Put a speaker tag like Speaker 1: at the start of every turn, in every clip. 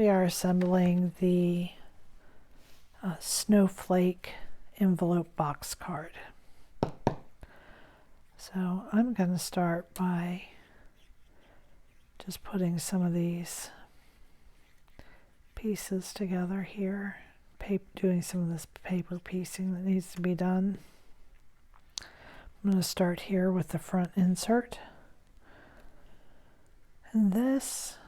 Speaker 1: We are assembling the Snowflake envelope box card. So I'm going to start by just putting some of these pieces together here, doing some of this paper piecing that needs to be done. I'm going to start here with the front insert. And this,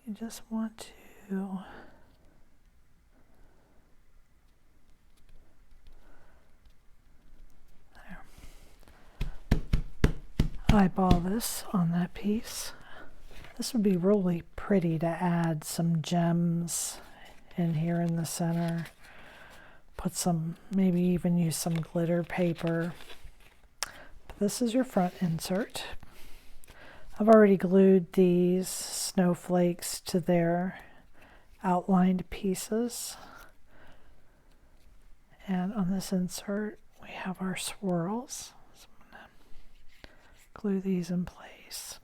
Speaker 1: you just want to eyeball this on that piece. This would be really pretty to add some gems in here in the center. Put some, maybe even use some glitter paper. But this is your front insert. I've already glued these snowflakes to their outlined pieces. And on this insert, we have our swirls. So I'm going to glue these in place.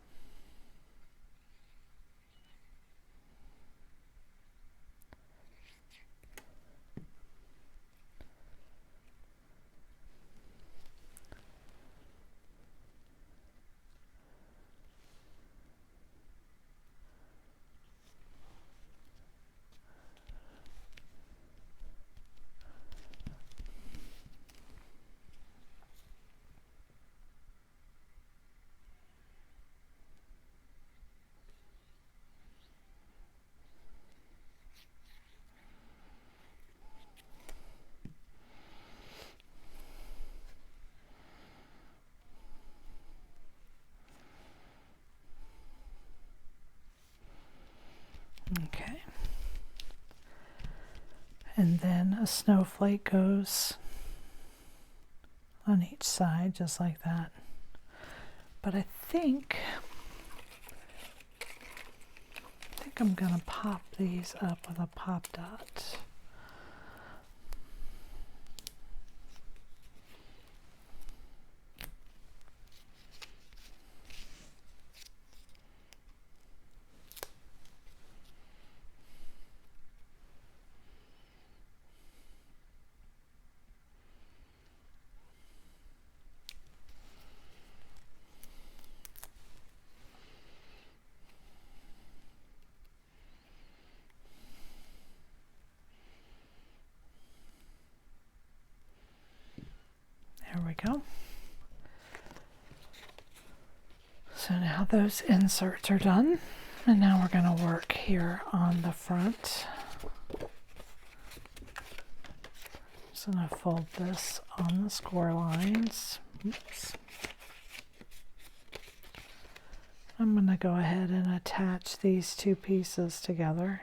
Speaker 1: Okay, and then a snowflake goes on each side just like that. But I think I'm gonna pop these up with a pop dot. There we go. So now those inserts are done, and now we're going to work here on the front. Just going to fold this on the score lines. Oops. I'm going to go ahead and attach these two pieces together.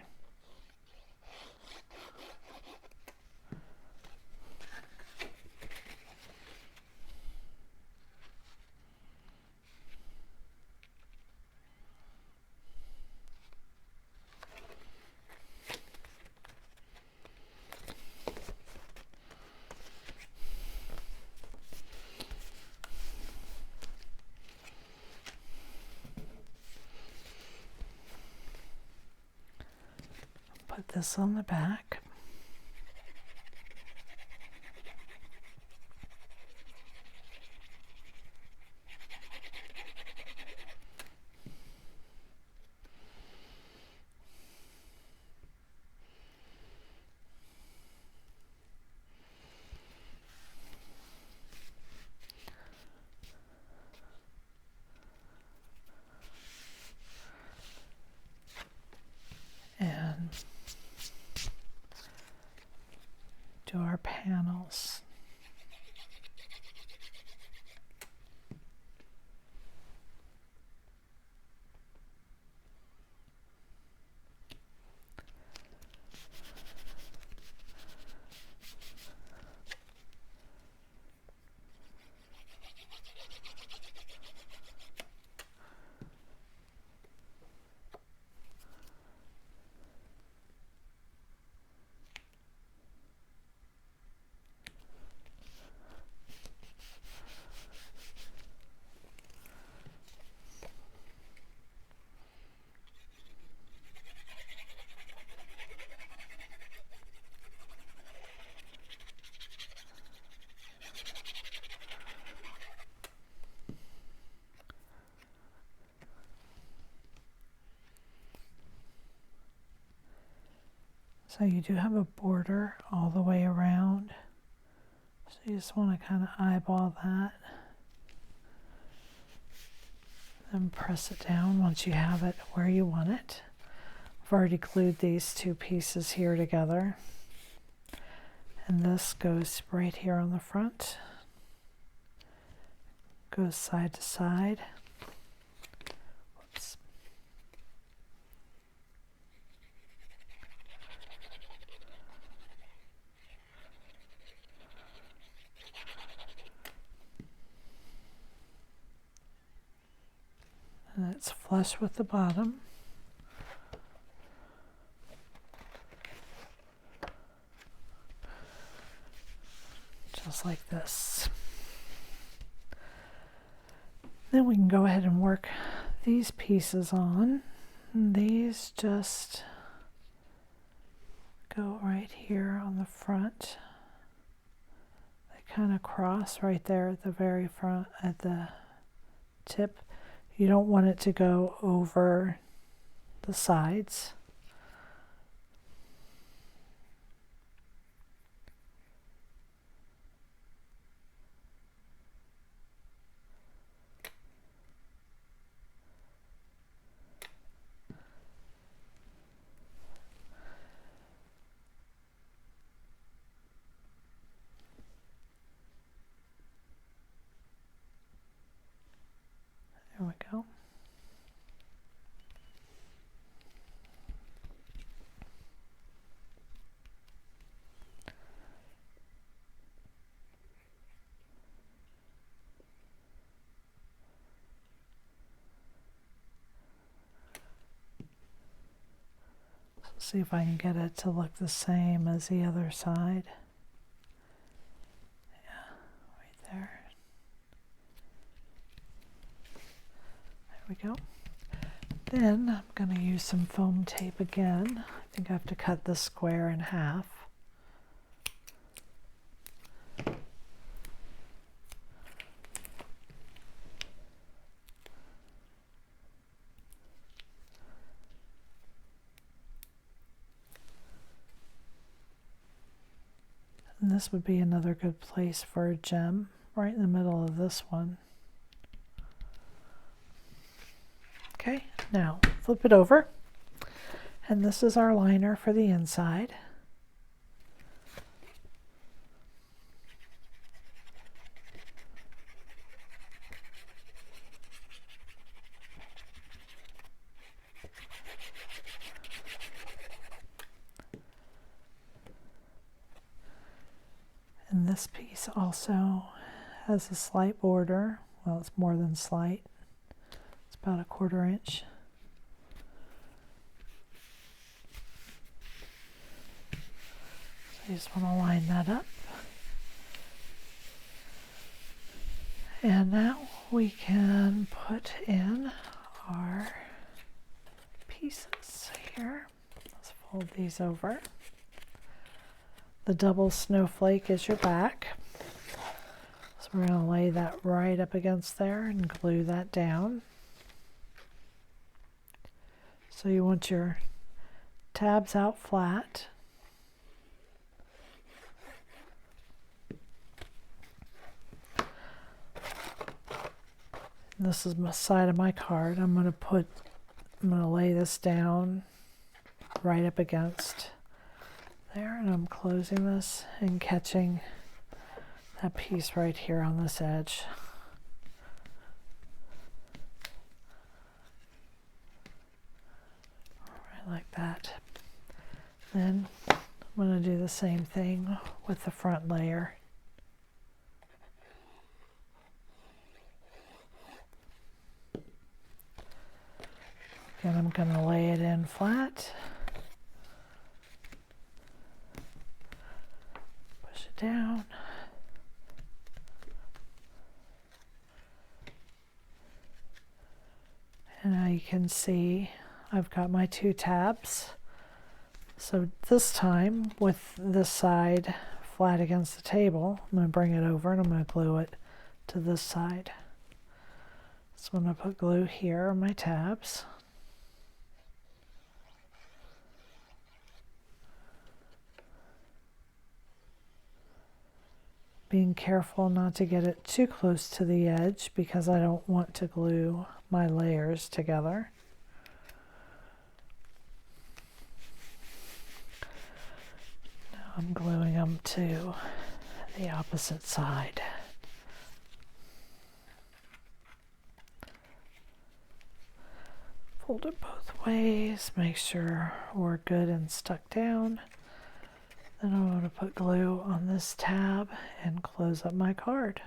Speaker 1: Put this on the back. And do our panels. So you do have a border all the way around. So you just want to kind of eyeball that. Then press it down once you have it where you want it. I've already glued these two pieces here together. And this goes right here on the front. Goes side to side. Whoops. And it's flush with the bottom. Just like this. Then we can go ahead and work these pieces on. And these just go right here on the front. They kind of cross right there at the very front, at the tip. You don't want it to go over the sides. There we go. See if I can get it to look the same as the other side. Yeah, right there. There we go. Then I'm going to use some foam tape again. I think I have to cut this square in half. And this would be another good place for a gem, right in the middle of this one. Okay, now flip it over. And this is our liner for the inside. And this piece also has a slight border. Well, it's more than slight. It's about 1/4 inch. So you just want to line that up. And now we can put in our pieces here. Let's fold these over. The double snowflake is your back. So we're going to lay that right up against there and glue that down. So you want your tabs out flat. And this is my side of my card. I'm going to lay this down right up against there, and I'm closing this and catching that piece right here on this edge. Right like that. Then I'm going to do the same thing with the front layer. Again, I'm going to lay it in flat. Push it down. And now you can see I've got my 2 tabs. So this time, with this side flat against the table, I'm going to bring it over and I'm going to glue it to this side. So I'm going to put glue here on my tabs. being careful not to get it too close to the edge because I don't want to glue my layers together. Now I'm gluing them to the opposite side. Fold it both ways, make sure we're good and stuck down. Then I'm going to put glue on this tab and close up my card.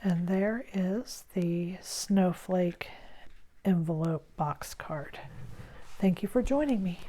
Speaker 1: And there is the Snowflake envelope box card. Thank you for joining me.